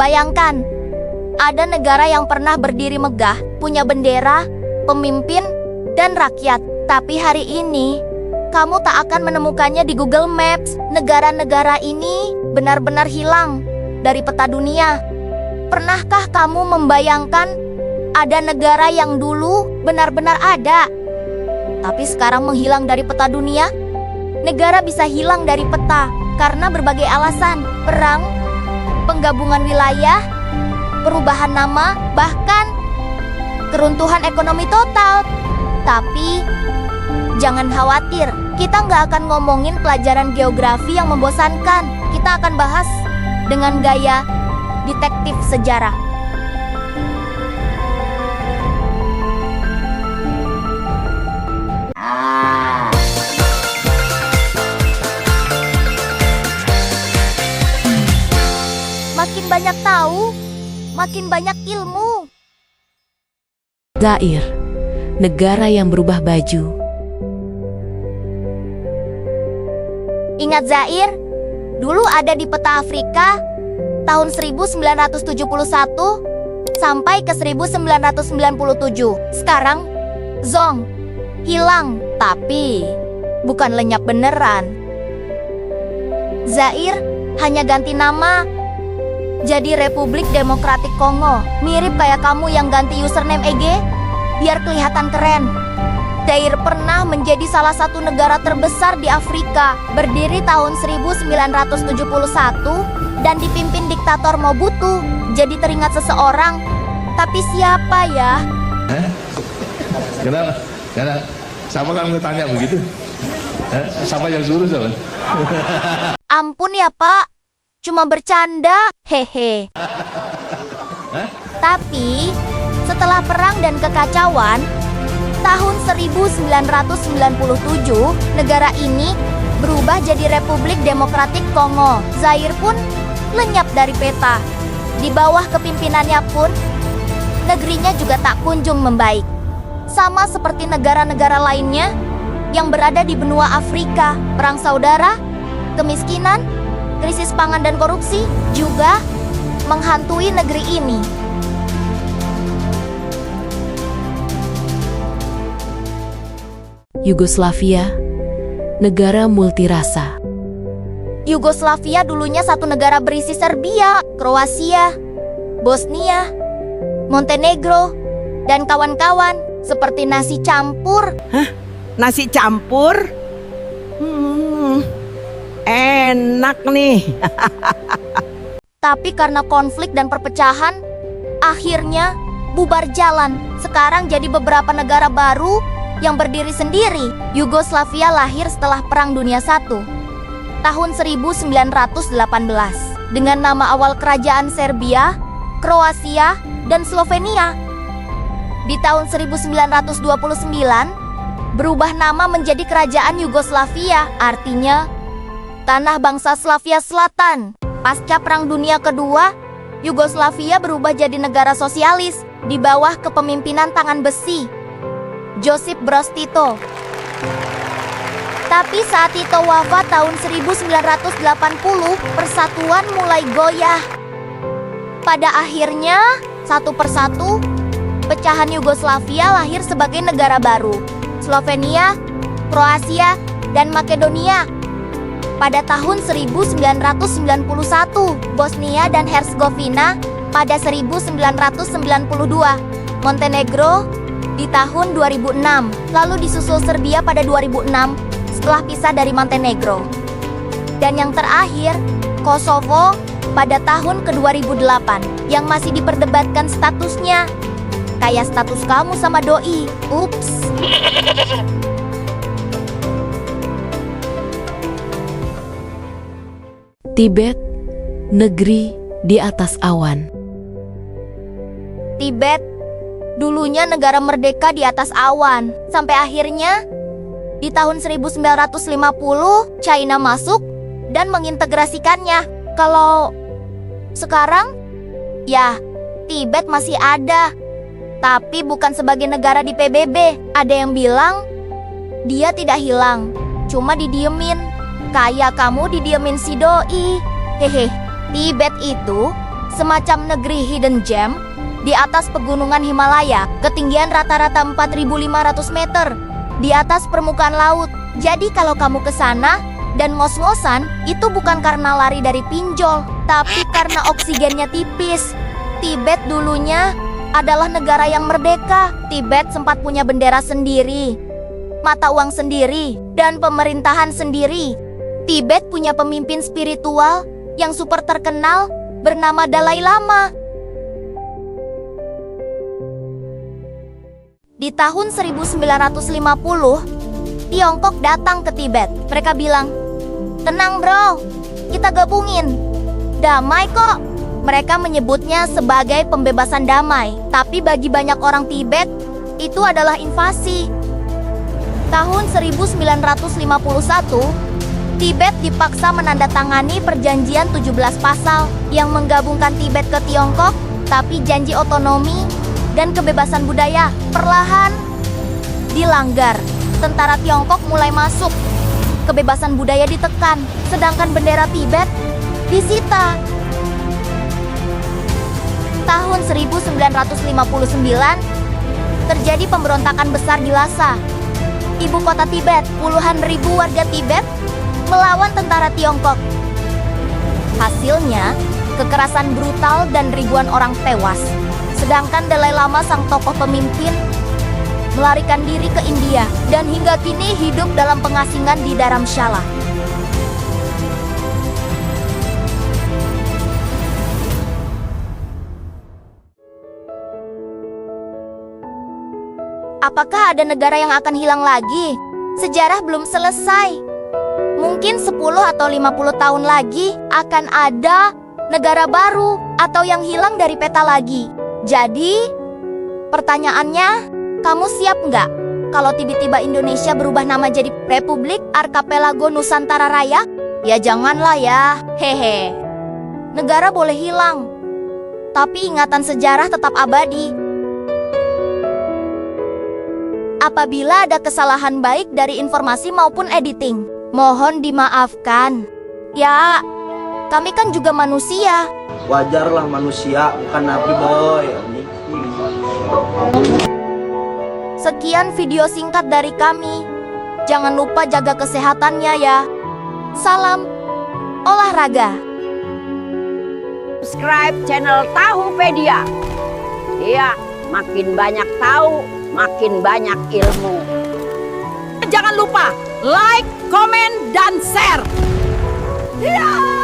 Bayangkan, ada negara yang pernah berdiri megah, punya bendera, pemimpin, dan rakyat. Tapi hari ini, kamu tak akan menemukannya di Google Maps. Negara-negara ini benar-benar hilang dari peta dunia. Pernahkah kamu membayangkan ada negara yang dulu benar-benar ada, tapi sekarang menghilang dari peta dunia? Negara bisa hilang dari peta karena berbagai alasan, perang, penggabungan wilayah, perubahan nama, bahkan keruntuhan ekonomi total. Tapi jangan khawatir, kita nggak akan ngomongin pelajaran geografi yang membosankan. Kita akan bahas dengan gaya detektif sejarah. Makin banyak tahu, makin banyak ilmu. Zaire, negara yang berubah baju. Ingat Zaire? Dulu ada di peta Afrika tahun 1971 sampai ke 1997. Sekarang, zong, hilang, tapi bukan lenyap beneran. Zaire hanya ganti nama jadi Republik Demokratik Kongo. Mirip kayak kamu yang ganti username EG biar kelihatan keren. Zaire pernah menjadi salah satu negara terbesar di Afrika, berdiri tahun 1971 dan dipimpin diktator Mobutu. Jadi teringat seseorang, tapi siapa ya? Kenapa? Siapa kamu tanya begitu? Siapa yang suruh siapa? Ampun ya Pak, cuma bercanda, hehe. Tapi setelah perang dan kekacauan tahun 1997, negara ini berubah jadi Republik Demokratik Kongo. Zaire pun lenyap dari peta. Di bawah kepimimpinannya pun, negerinya juga tak kunjung membaik. Sama seperti negara-negara lainnya yang berada di benua Afrika, perang saudara, kemiskinan, krisis pangan dan korupsi juga menghantui negeri ini. Yugoslavia, negara multirasa. Yugoslavia dulunya satu negara berisi Serbia, Kroasia, Bosnia, Montenegro, dan kawan-kawan, seperti nasi campur. Hah? Nasi campur? Enak nih. Tapi karena konflik dan perpecahan, akhirnya bubar jalan. Sekarang jadi beberapa negara baru yang berdiri sendiri. Yugoslavia lahir setelah Perang Dunia I, tahun 1918, dengan nama awal kerajaan Serbia, Kroasia, dan Slovenia. Di tahun 1929, berubah nama menjadi Kerajaan Yugoslavia, artinya Tanah Bangsa Slavia Selatan. Pasca Perang Dunia Kedua, Yugoslavia berubah jadi negara sosialis di bawah kepemimpinan tangan besi Josip Broz Tito. Tapi saat Tito wafat tahun 1980, persatuan mulai goyah. Pada akhirnya, satu persatu, pecahan Yugoslavia lahir sebagai negara baru: Slovenia, Kroasia, dan Makedonia. Pada tahun 1991, Bosnia dan Herzegovina pada 1992, Montenegro di tahun 2006, lalu disusul Serbia pada 2006 setelah pisah dari Montenegro. Dan yang terakhir, Kosovo pada tahun ke-2008 yang masih diperdebatkan statusnya. Kayak status kamu sama doi. Ups. Tibet, negeri di atas awan. Tibet dulunya negara merdeka di atas awan, sampai akhirnya di tahun 1950 China masuk dan mengintegrasikannya. Kalau sekarang, ya Tibet masih ada, tapi bukan sebagai negara di PBB. Ada yang bilang dia tidak hilang, cuma didiemin. Kayak kamu didiemin si doi. Hehe. Tibet itu semacam negeri hidden gem di atas pegunungan Himalaya, ketinggian rata-rata 4.500 meter di atas permukaan laut. Jadi kalau kamu ke sana dan ngos-ngosan, itu bukan karena lari dari pinjol, tapi karena oksigennya tipis. Tibet dulunya adalah negara yang merdeka. Tibet sempat punya bendera sendiri, mata uang sendiri, dan pemerintahan sendiri. Tibet punya pemimpin spiritual yang super terkenal bernama Dalai Lama. Di tahun 1950, Tiongkok datang ke Tibet. Mereka bilang, "Tenang bro, kita gabungin. Damai kok." Mereka menyebutnya sebagai pembebasan damai. Tapi bagi banyak orang Tibet, itu adalah invasi. Tahun 1951, Tibet dipaksa menandatangani perjanjian 17 pasal yang menggabungkan Tibet ke Tiongkok, tapi janji otonomi dan kebebasan budaya perlahan dilanggar. Tentara Tiongkok mulai masuk, kebebasan budaya ditekan, sedangkan bendera Tibet disita. Tahun 1959, terjadi pemberontakan besar di Lhasa, ibu kota Tibet. Puluhan ribu warga Tibet melawan tentara Tiongkok. Hasilnya, kekerasan brutal dan ribuan orang tewas. Sedangkan Dalai Lama, sang tokoh pemimpin, melarikan diri ke India dan hingga kini hidup dalam pengasingan di Dharamshala. Apakah ada negara yang akan hilang lagi? Sejarah belum selesai. Mungkin 10 atau 50 tahun lagi akan ada negara baru atau yang hilang dari peta lagi. Jadi, pertanyaannya, kamu siap nggak kalau tiba-tiba Indonesia berubah nama jadi Republik Archipelago Nusantara Raya? Ya janganlah ya, hehe. Negara boleh hilang, tapi ingatan sejarah tetap abadi. Apabila ada kesalahan baik dari informasi maupun editing, mohon dimaafkan. Ya, kami kan juga manusia. Wajarlah manusia, bukan nabi boy. Sekian video singkat dari kami. Jangan lupa jaga kesehatannya ya. Salam olahraga. Subscribe channel Tahupedia. Iya, makin banyak tahu, makin banyak ilmu. Jangan lupa like, komen, dan share. Iya.